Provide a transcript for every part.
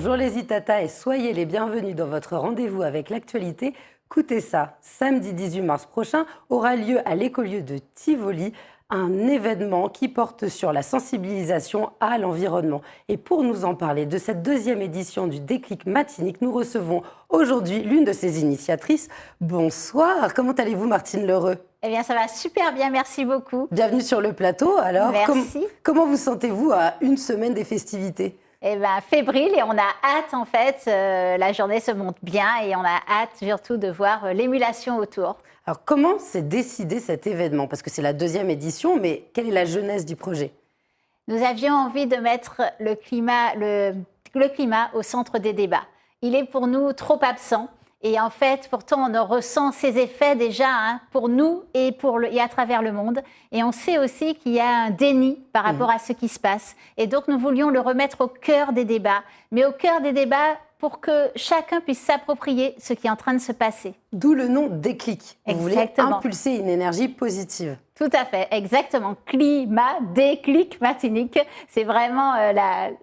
Bonjour les Itata et soyez les bienvenus dans votre rendez-vous avec l'actualité. Écoutez ça, samedi 18 mars prochain aura lieu à l'écolieu de Tivoli un événement qui porte sur la sensibilisation à l'environnement. Et pour nous en parler de cette deuxième édition du Déclic Matinique, nous recevons aujourd'hui l'une de ses initiatrices. Bonsoir, comment allez-vous Martine Lheureux ? Eh bien, ça va super bien, merci beaucoup. Bienvenue sur le plateau. Alors, merci. Comment vous sentez-vous à une semaine des festivités ? Eh bien, fébrile et on a hâte en fait, la journée se monte bien et on a hâte surtout de voir l'émulation autour. Alors, comment s'est décidé cet événement ? Parce que c'est la deuxième édition, mais quelle est la genèse du projet ? Nous avions envie de mettre le climat au centre des débats. Il est pour nous trop absent. Et en fait, pourtant, on ressent ses effets déjà pour nous et à travers le monde. Et on sait aussi qu'il y a un déni par rapport à ce qui se passe. Et donc, nous voulions le remettre au cœur des débats. Mais au cœur des débats pour que chacun puisse s'approprier ce qui est en train de se passer. D'où le nom Déclic. Vous Exactement. voulez impulser une énergie positive. Tout à fait, exactement. Climat, Déclic Matinique, c'est vraiment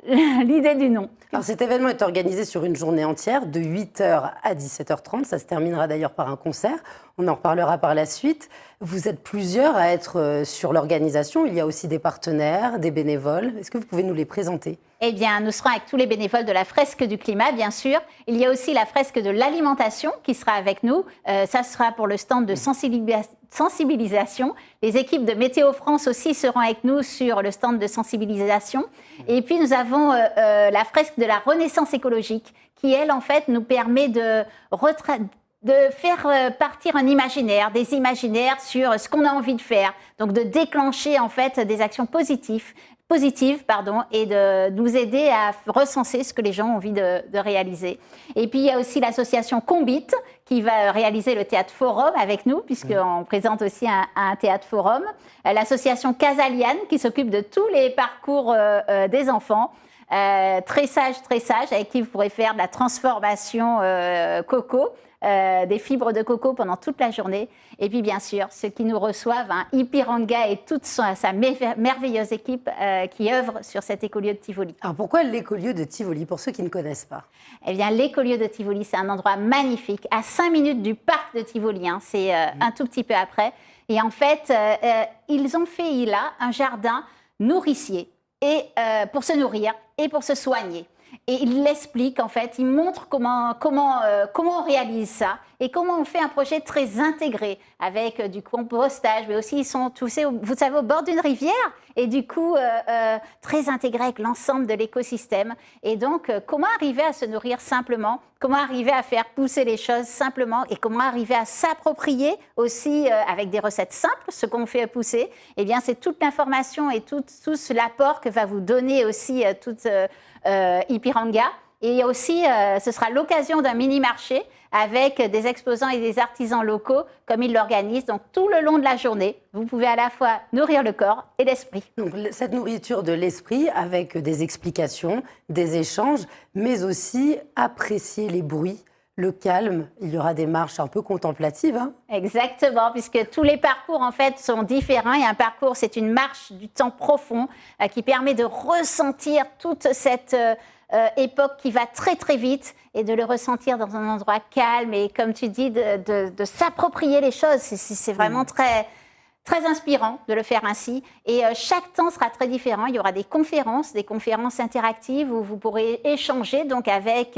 l'idée du nom. Alors cet événement est organisé sur une journée entière, de 8h à 17h30. Ça se terminera d'ailleurs par un concert. On en reparlera par la suite. Vous êtes plusieurs à être sur l'organisation. Il y a aussi des partenaires, des bénévoles. Est-ce que vous pouvez nous les présenter ? Eh bien, nous serons avec tous les bénévoles de la fresque du climat, bien sûr. Il y a aussi la fresque de l'alimentation qui sera avec nous. Ça sera pour le stand de sensibilisation. Les équipes de Météo France aussi seront avec nous sur le stand de sensibilisation. Et puis, nous avons la fresque de la renaissance écologique qui, elle, en fait, nous permet de faire partir un imaginaire, des imaginaires sur ce qu'on a envie de faire. Donc, de déclencher, en fait, des actions positives, et de nous aider à recenser ce que les gens ont envie de réaliser. Et puis, il y a aussi l'association Combit qui va réaliser le théâtre forum avec nous, puisqu'on présente aussi un théâtre forum. L'association Casaliane qui s'occupe de tous les parcours des enfants. Très sage, avec qui vous pourrez faire de la transformation coco. Des fibres de coco pendant toute la journée. Et puis, bien sûr, ceux qui nous reçoivent, Ipiranga et toute sa merveilleuse équipe qui œuvre sur cet écolieu de Tivoli. Alors, pourquoi l'écolieu de Tivoli, pour ceux qui ne connaissent pas ? Eh bien, l'écolieu de Tivoli, c'est un endroit magnifique, à 5 minutes du parc de Tivoli. C'est un tout petit peu après. Et en fait, ils ont fait là un jardin nourricier pour se nourrir et pour se soigner. Et il l'explique, en fait, il montre comment on réalise ça et comment on fait un projet très intégré avec du compostage, mais aussi ils sont tous, vous savez, au bord d'une rivière et du coup très intégré avec l'ensemble de l'écosystème. Et donc, comment arriver à se nourrir simplement, comment arriver à faire pousser les choses simplement et comment arriver à s'approprier aussi avec des recettes simples ce qu'on fait pousser. Eh bien, c'est toute l'information et tout l'apport que va vous donner aussi Ipiranga. Et aussi, ce sera l'occasion d'un mini-marché avec des exposants et des artisans locaux, comme ils l'organisent. Donc, tout le long de la journée, vous pouvez à la fois nourrir le corps et l'esprit. Donc, cette nourriture de l'esprit avec des explications, des échanges, mais aussi apprécier les bruits, le calme. Il y aura des marches un peu contemplatives. Exactement, puisque tous les parcours, en fait, sont différents. Et un parcours, c'est une marche du temps profond qui permet de ressentir toute cette époque qui va très, très vite et de le ressentir dans un endroit calme et, comme tu dis, de s'approprier les choses. C'est vraiment très inspirant de le faire ainsi. Et chaque temps sera très différent. Il y aura des conférences interactives où vous pourrez échanger donc avec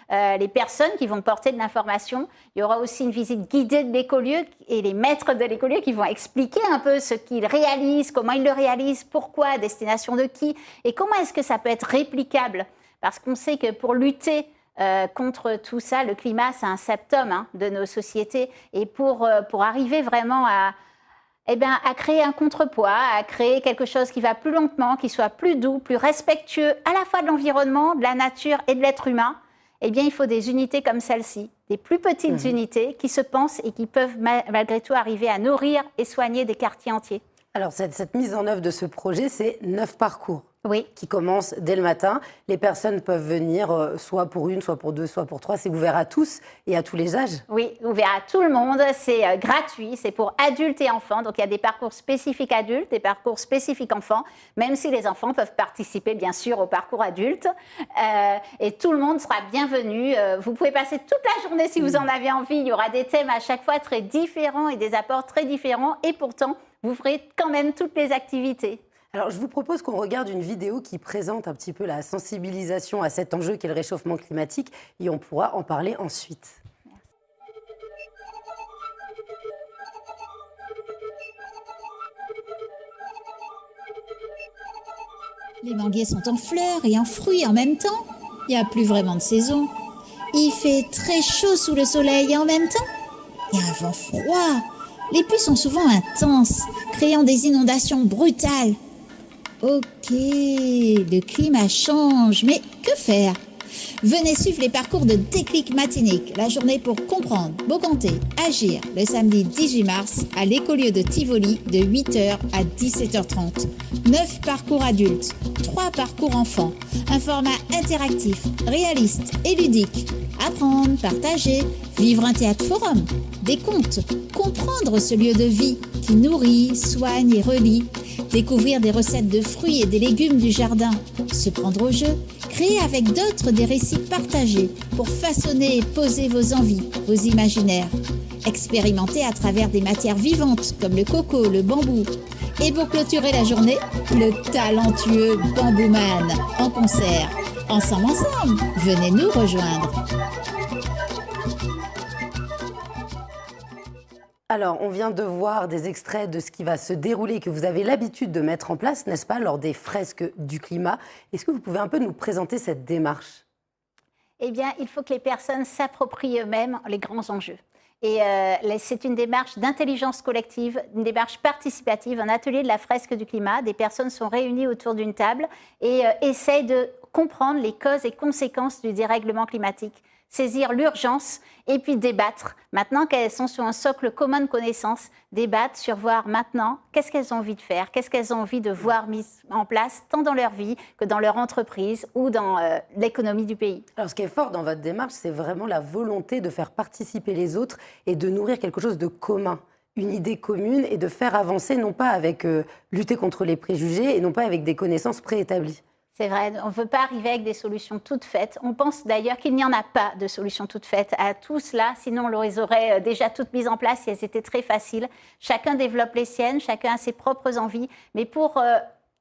les personnes qui vont porter de l'information. Il y aura aussi une visite guidée de l'écolieu et les maîtres de l'écolieu qui vont expliquer un peu ce qu'ils réalisent, comment ils le réalisent, pourquoi, à destination de qui et comment est-ce que ça peut être réplicable. Parce qu'on sait que pour lutter contre tout ça, le climat, c'est un symptôme de nos sociétés. Et pour arriver vraiment à créer un contrepoids, à créer quelque chose qui va plus lentement, qui soit plus doux, plus respectueux à la fois de l'environnement, de la nature et de l'être humain, eh bien, il faut des unités comme celle-ci, des plus petites unités qui se pensent et qui peuvent malgré tout arriver à nourrir et soigner des quartiers entiers. Alors, cette mise en œuvre de ce projet, c'est 9 parcours. Oui. qui commence dès le matin. Les personnes peuvent venir soit pour une, soit pour deux, soit pour trois. C'est ouvert à tous et à tous les âges. Oui, ouvert à tout le monde, c'est gratuit, c'est pour adultes et enfants. Donc il y a des parcours spécifiques adultes, des parcours spécifiques enfants, même si les enfants peuvent participer bien sûr au parcours adulte. Et tout le monde sera bienvenu. Vous pouvez passer toute la journée si vous en avez envie. Il y aura des thèmes à chaque fois très différents et des apports très différents. Et pourtant, vous ferez quand même toutes les activités. Alors, je vous propose qu'on regarde une vidéo qui présente un petit peu la sensibilisation à cet enjeu qu'est le réchauffement climatique et on pourra en parler ensuite. Les manguiers sont en fleurs et en fruits en même temps. Il n'y a plus vraiment de saison. Il fait très chaud sous le soleil et en même temps, il y a un vent froid. Les pluies sont souvent intenses, créant des inondations brutales. Ok, le climat change, mais que faire? Venez suivre les parcours de Déclic Matinique, la journée pour comprendre, boccanter, agir, le samedi 18 mars à l'écolieu de Tivoli de 8h à 17h30. 9 parcours adultes, 3 parcours enfants, un format interactif, réaliste et ludique. Apprendre, partager, vivre un théâtre forum, des contes, comprendre ce lieu de vie qui nourrit, soigne et relie, découvrir des recettes de fruits et des légumes du jardin, se prendre au jeu, créer avec d'autres des récits partagés pour façonner et poser vos envies, vos imaginaires, expérimenter à travers des matières vivantes comme le coco, le bambou. Et pour clôturer la journée, le talentueux Bambouman en concert. Ensemble, venez nous rejoindre. Alors, on vient de voir des extraits de ce qui va se dérouler, que vous avez l'habitude de mettre en place, n'est-ce pas, lors des fresques du climat. Est-ce que vous pouvez un peu nous présenter cette démarche ? Eh bien, il faut que les personnes s'approprient eux-mêmes les grands enjeux. Et c'est une démarche d'intelligence collective, une démarche participative, un atelier de la fresque du climat. Des personnes sont réunies autour d'une table et essayent de comprendre les causes et conséquences du dérèglement climatique, saisir l'urgence et puis débattre. Maintenant qu'elles sont sur un socle commun de connaissances, débattre sur voir maintenant qu'est-ce qu'elles ont envie de faire, qu'est-ce qu'elles ont envie de voir mis en place tant dans leur vie que dans leur entreprise ou dans l'économie du pays. Alors, ce qui est fort dans votre démarche, c'est vraiment la volonté de faire participer les autres et de nourrir quelque chose de commun, une idée commune et de faire avancer, non pas avec lutter contre les préjugés et non pas avec des connaissances préétablies. C'est vrai, on ne veut pas arriver avec des solutions toutes faites. On pense d'ailleurs qu'il n'y en a pas de solutions toutes faites à tout cela, sinon on les aurait déjà toutes mises en place si elles étaient très faciles. Chacun développe les siennes, chacun a ses propres envies, mais pour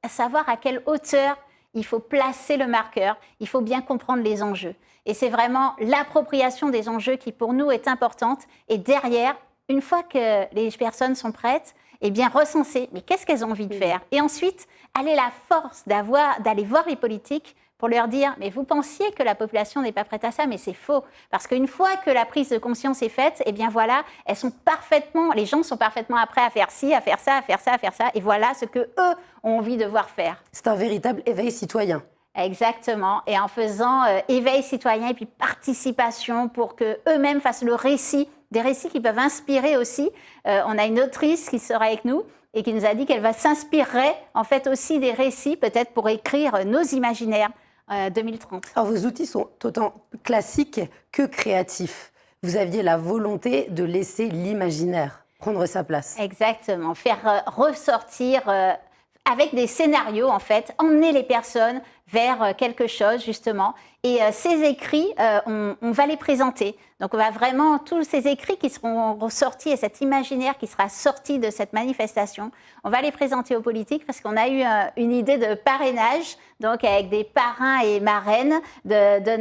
savoir à quelle hauteur il faut placer le marqueur, il faut bien comprendre les enjeux. Et c'est vraiment l'appropriation des enjeux qui pour nous est importante. Et derrière, une fois que les personnes sont prêtes, eh bien recenser, mais qu'est-ce qu'elles ont envie de faire? Et ensuite, aller la force d'aller voir les politiques pour leur dire, mais vous pensiez que la population n'est pas prête à ça, mais c'est faux. Parce qu'une fois que la prise de conscience est faite, eh bien voilà, les gens sont parfaitement prêts à faire ci, à faire ça, à faire ça, à faire ça. Et voilà ce qu'eux ont envie de voir faire. C'est un véritable éveil citoyen. Exactement. Et en faisant éveil citoyen et puis participation pour qu'eux-mêmes fassent le récit, des récits qui peuvent inspirer aussi. On a une autrice qui sera avec nous et qui nous a dit qu'elle va s'inspirer en fait aussi des récits, peut-être pour écrire nos imaginaires 2030. Alors vos outils sont autant classiques que créatifs. Vous aviez la volonté de laisser l'imaginaire prendre sa place. Exactement, faire ressortir avec des scénarios en fait, emmener les personnes vers quelque chose justement. Et ces écrits, on va les présenter. Donc on va vraiment, tous ces écrits qui seront ressortis et cet imaginaire qui sera sorti de cette manifestation, on va les présenter aux politiques parce qu'on a eu une idée de parrainage, donc avec des parrains et marraines de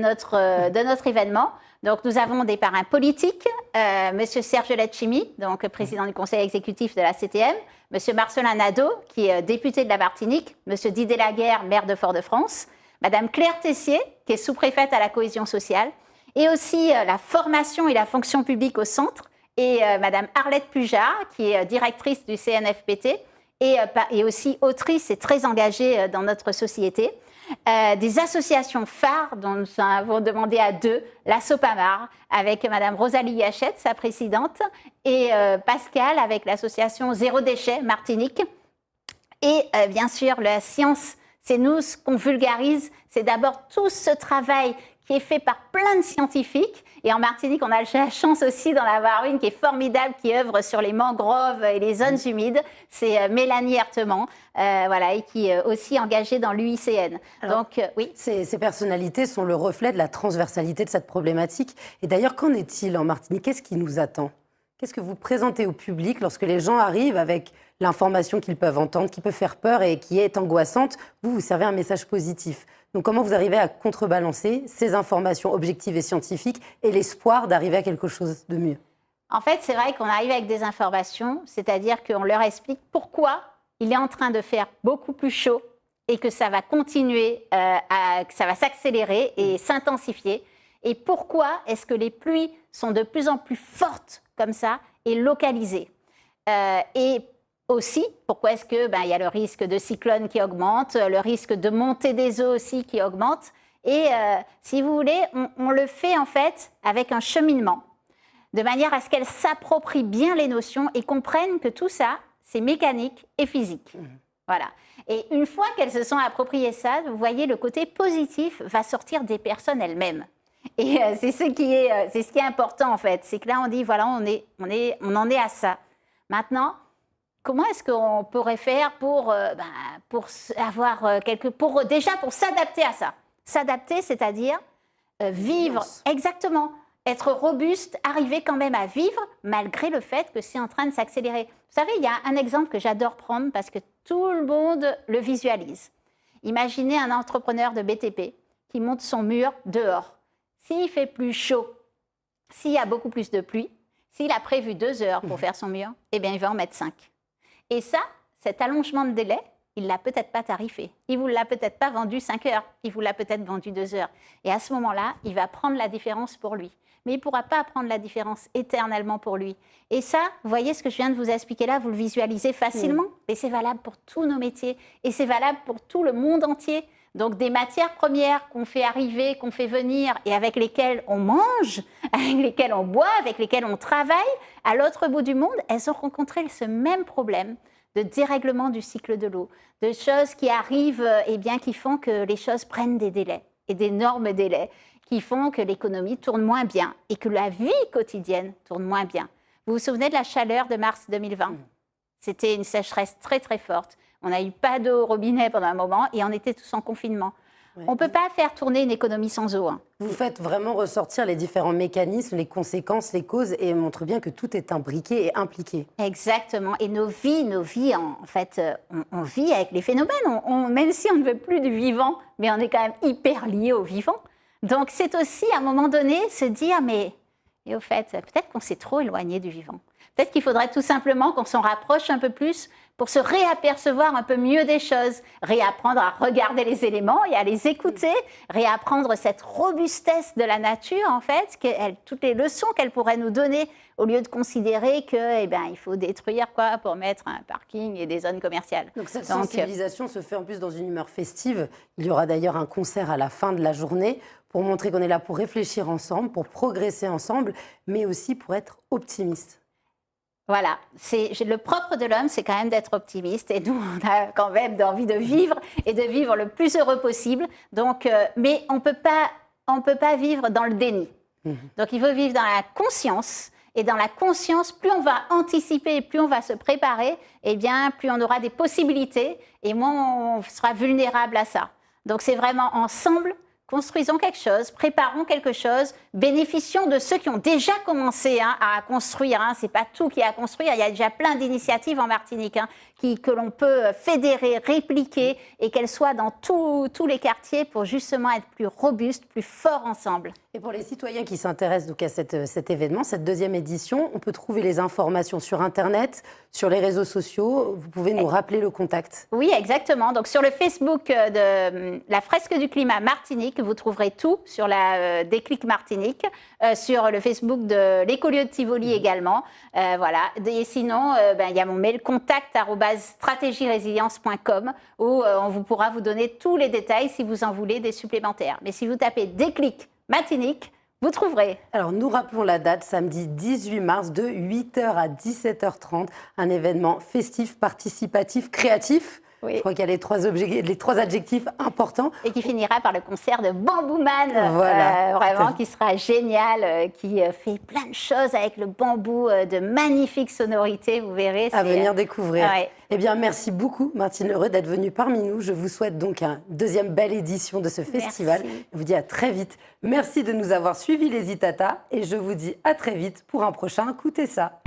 notre événement. Donc nous avons des parrains politiques, Monsieur Serge Letchimy, donc président du conseil exécutif de la CTM, Monsieur Marcelin Nadeau, qui est député de la Martinique, Monsieur Didier Laguerre, maire de Fort-de-France, Madame Claire Tessier, qui est sous-préfète à la cohésion sociale, et aussi la formation et la fonction publique au centre, et Madame Arlette Pujard, qui est directrice du CNFPT, et aussi autrice et très engagée dans notre société. Des associations phares dont nous avons demandé à deux, la Sopamar avec Madame Rosalie Yachette, sa présidente, et Pascal avec l'association Zéro Déchet Martinique, et bien sûr la Science C'est nous, ce qu'on vulgarise, c'est d'abord tout ce travail qui est fait par plein de scientifiques. Et en Martinique, on a la chance aussi d'en avoir une qui est formidable, qui œuvre sur les mangroves et les zones humides. C'est Mélanie Herteman, voilà, et qui est aussi engagée dans l'UICN. Donc, oui. Ces personnalités sont le reflet de la transversalité de cette problématique. Et d'ailleurs, qu'en est-il en Martinique? Qu'est-ce qui nous attend? Qu'est-ce que vous présentez au public lorsque les gens arrivent avec l'information qu'ils peuvent entendre, qui peut faire peur et qui est angoissante? Vous servez un message positif. Donc comment vous arrivez à contrebalancer ces informations objectives et scientifiques et l'espoir d'arriver à quelque chose de mieux? En fait, c'est vrai qu'on arrive avec des informations, c'est-à-dire qu'on leur explique pourquoi il est en train de faire beaucoup plus chaud et que ça va continuer, que ça va s'accélérer et s'intensifier. Et pourquoi est-ce que les pluies sont de plus en plus fortes comme ça et localisées. Et aussi, pourquoi est-ce que y a le risque de cyclone qui augmente, le risque de montée des eaux aussi qui augmente. Et si vous voulez, on le fait en fait avec un cheminement, de manière à ce qu'elles s'approprient bien les notions et comprennent que tout ça, c'est mécanique et physique. Voilà. Et une fois qu'elles se sont appropriées ça, vous voyez, le côté positif va sortir des personnes elles-mêmes. Et c'est ce qui est important en fait, c'est que là on dit voilà, on en est à ça. Maintenant, comment est-ce qu'on pourrait faire pour s'adapter à ça? S'adapter, c'est-à-dire vivre exactement, être robuste, arriver quand même à vivre malgré le fait que c'est en train de s'accélérer. Vous savez, il y a un exemple que j'adore prendre parce que tout le monde le visualise. Imaginez un entrepreneur de BTP qui monte son mur dehors. S'il fait plus chaud, s'il y a beaucoup plus de pluie, s'il a prévu 2 heures pour faire son mur, eh bien, il va en mettre 5. Et ça, cet allongement de délai, il ne l'a peut-être pas tarifé. Il ne vous l'a peut-être pas vendu 5 heures. Il vous l'a peut-être vendu 2 heures. Et à ce moment-là, il va prendre la différence pour lui. Mais il ne pourra pas prendre la différence éternellement pour lui. Et ça, vous voyez ce que je viens de vous expliquer là, vous le visualisez facilement. Et c'est valable pour tous nos métiers. Et c'est valable pour tout le monde entier. Donc des matières premières qu'on fait arriver, qu'on fait venir et avec lesquelles on mange, avec lesquelles on boit, avec lesquelles on travaille, à l'autre bout du monde, elles ont rencontré ce même problème de dérèglement du cycle de l'eau, de choses qui arrivent et bien qui font que les choses prennent des délais et d'énormes délais, qui font que l'économie tourne moins bien et que la vie quotidienne tourne moins bien. Vous vous souvenez de la chaleur de mars 2020 ? C'était une sécheresse très très forte. On n'a eu pas d'eau au robinet pendant un moment et on était tous en confinement. Ouais. On ne peut pas faire tourner une économie sans eau. Vous faites vraiment ressortir les différents mécanismes, les conséquences, les causes et montre bien que tout est imbriqué et impliqué. Exactement. Et nos vies en fait, on vit avec les phénomènes. Même si on ne veut plus du vivant, mais on est quand même hyper lié au vivant. Donc c'est aussi à un moment donné se dire, mais et au fait, peut-être qu'on s'est trop éloigné du vivant. Peut-être qu'il faudrait tout simplement qu'on s'en rapproche un peu plus pour se réapercevoir un peu mieux des choses, réapprendre à regarder les éléments et à les écouter, réapprendre cette robustesse de la nature, en fait, toutes les leçons qu'elle pourrait nous donner, au lieu de considérer il faut détruire pour mettre un parking et des zones commerciales. Donc cette sensibilisation se fait en plus dans une humeur festive. Il y aura d'ailleurs un concert à la fin de la journée pour montrer qu'on est là pour réfléchir ensemble, pour progresser ensemble, mais aussi pour être optimiste. Voilà, le propre de l'homme, c'est quand même d'être optimiste. Et nous, on a quand même envie de vivre et de vivre le plus heureux possible. Donc, mais on peut pas vivre dans le déni. Donc, il faut vivre dans la conscience. Et dans la conscience, plus on va anticiper, plus on va se préparer, eh bien, plus on aura des possibilités et moins on sera vulnérable à ça. Donc, c'est vraiment ensemble. Construisons quelque chose, préparons quelque chose, bénéficions de ceux qui ont déjà commencé à construire. Ce n'est pas tout qui est à construire. Il y a déjà plein d'initiatives en Martinique que l'on peut fédérer, répliquer et qu'elles soient dans tous les quartiers pour justement être plus robustes, plus forts ensemble. Et pour les citoyens qui s'intéressent donc à cet événement, cette deuxième édition, on peut trouver les informations sur Internet, sur les réseaux sociaux. Vous pouvez nous rappeler le contact? Oui, exactement. Donc sur le Facebook de la Fresque du Climat Martinique, vous trouverez tout sur la Déclic Martinique, sur le Facebook de l'écolieu de Tivoli également. Voilà. Et sinon, il y a mon mail contact@strategierésilience.com où on vous pourra vous donner tous les détails si vous en voulez des supplémentaires. Mais si vous tapez Déclic Martinique, vous trouverez. Alors, nous rappelons la date, samedi 18 mars, de 8h à 17h30, un événement festif, participatif, créatif. Oui. Je crois qu'il y a les trois adjectifs importants. Et qui finira par le concert de Bambooman, Voilà. vraiment, qui sera génial, qui fait plein de choses avec le bambou, de magnifiques sonorités, vous verrez. À venir découvrir. Ouais. Eh bien, merci beaucoup, Martine Heureux, d'être venue parmi nous. Je vous souhaite donc une deuxième belle édition de ce festival. Merci. Je vous dis à très vite. Merci de nous avoir suivis, les Itata. Et je vous dis à très vite pour un prochain Écoutez ça.